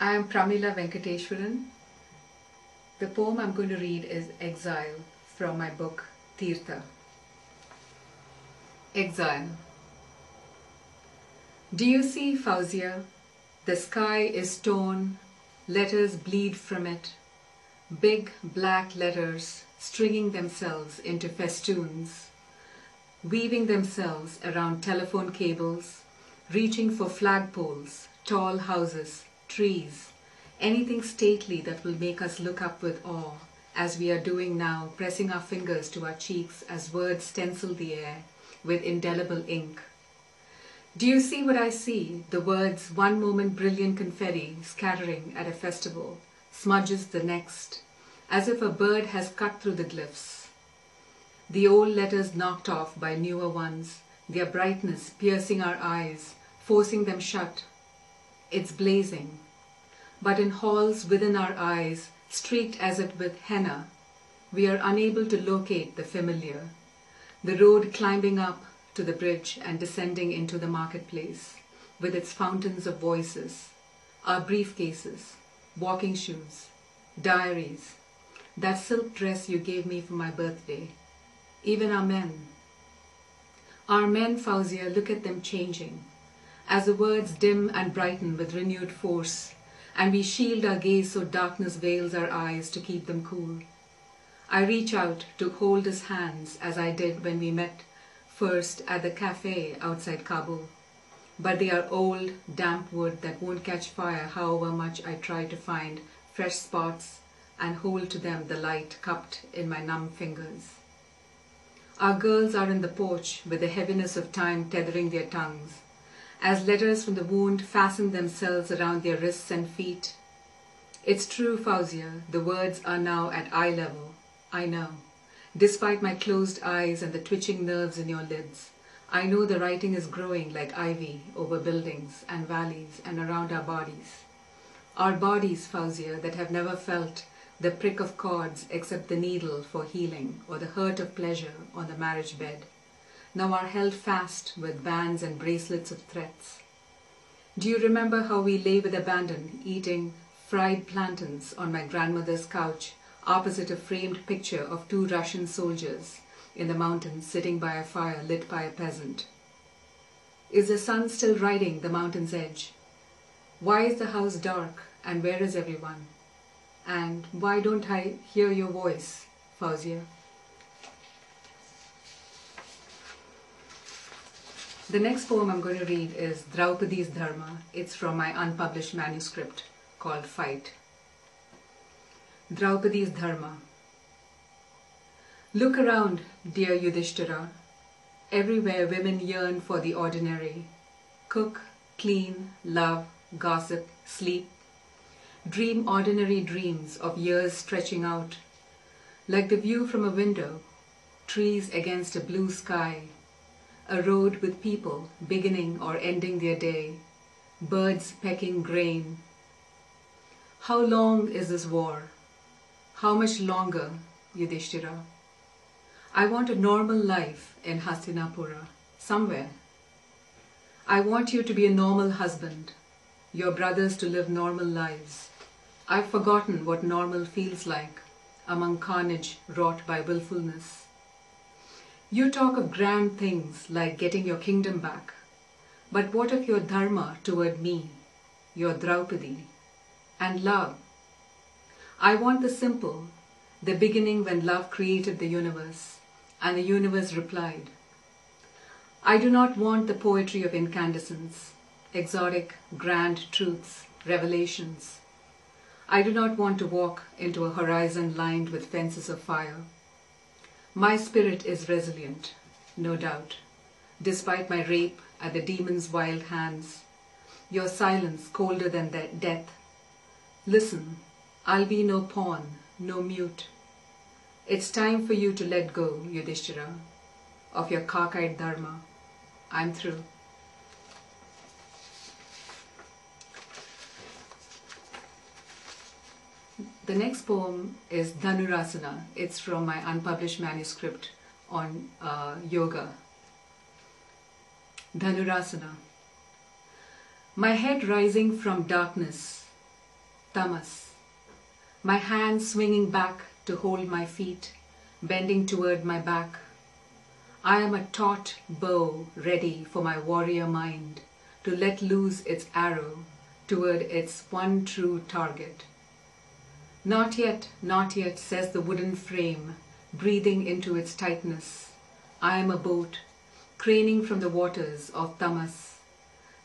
I am Pramila Venkateswaran. The poem I'm going to read is Exile from my book Tirtha. Exile. Do you see, Fauzia? The sky is torn, letters bleed from it, big black letters stringing themselves into festoons, weaving themselves around telephone cables, reaching for flagpoles, tall houses, trees, anything stately that will make us look up with awe, as we are doing now, pressing our fingers to our cheeks as words stencil the air with indelible ink. Do you see what I see? The words, one moment brilliant confetti scattering at a festival, smudges the next, as if a bird has cut through the glyphs. The old letters knocked off by newer ones, their brightness piercing our eyes, forcing them shut. It's blazing. But in halls within our eyes, streaked as if with henna, we are unable to locate the familiar. The road climbing up to the bridge and descending into the marketplace, with its fountains of voices, our briefcases, walking shoes, diaries, that silk dress you gave me for my birthday, even our men. Our men, Fauzia, look at them changing, as the words dim and brighten with renewed force, and we shield our gaze so darkness veils our eyes to keep them cool. I reach out to hold his hands as I did when we met first at the cafe outside Kabul, but they are old, damp wood that won't catch fire however much I try to find fresh spots and hold to them the light cupped in my numb fingers. Our girls are in the porch with the heaviness of time tethering their tongues, as letters from the wound fasten themselves around their wrists and feet. It's true, Fauzia, the words are now at eye level, I know. Despite my closed eyes and the twitching nerves in your lids, I know the writing is growing like ivy over buildings and valleys and around our bodies. Our bodies, Fauzia, that have never felt the prick of cords except the needle for healing or the hurt of pleasure on the marriage bed, now are held fast with bands and bracelets of threats. Do you remember how we lay with abandon, eating fried plantains on my grandmother's couch, opposite a framed picture of two Russian soldiers in the mountains sitting by a fire lit by a peasant? Is the sun still riding the mountain's edge? Why is the house dark, and where is everyone? And why don't I hear your voice, Fauzia? The next poem I'm going to read is Draupadi's Dharma. It's from my unpublished manuscript called Fight. Draupadi's Dharma. Look around, dear Yudhishthira. Everywhere women yearn for the ordinary. Cook, clean, love, gossip, sleep. Dream ordinary dreams of years stretching out, like the view from a window, trees against a blue sky, a road with people beginning or ending their day, birds pecking grain. How long is this war? How much longer, Yudhishthira? I want a normal life in Hastinapura, somewhere. I want you to be a normal husband, your brothers to live normal lives. I've forgotten what normal feels like among carnage wrought by willfulness. You talk of grand things like getting your kingdom back, but what of your dharma toward me, your Draupadi, and love? I want the simple, the beginning when love created the universe, and the universe replied. I do not want the poetry of incandescence, exotic, grand truths, revelations. I do not want to walk into a horizon lined with fences of fire. My spirit is resilient, no doubt, despite my rape at the demon's wild hands. Your silence colder than death. Listen, I'll be no pawn, no mute. It's time for you to let go, Yudhishthira, of your cockeyed dharma. I'm through. The next poem is Dhanurasana. It's from my unpublished manuscript on yoga. Dhanurasana. My head rising from darkness, tamas. My hands swinging back to hold my feet, bending toward my back. I am a taut bow ready for my warrior mind to let loose its arrow toward its one true target. Not yet, says the wooden frame, breathing into its tightness. I am a boat, craning from the waters of tamas,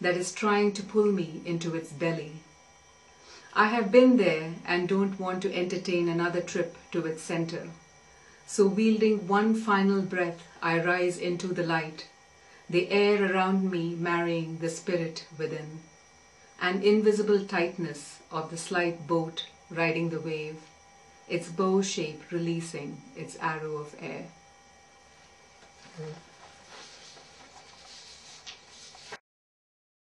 that is trying to pull me into its belly. I have been there and don't want to entertain another trip to its center. So wielding one final breath, I rise into the light, the air around me marrying the spirit within. An invisible tightness of the slight boat riding the wave, its bow shape releasing its arrow of air.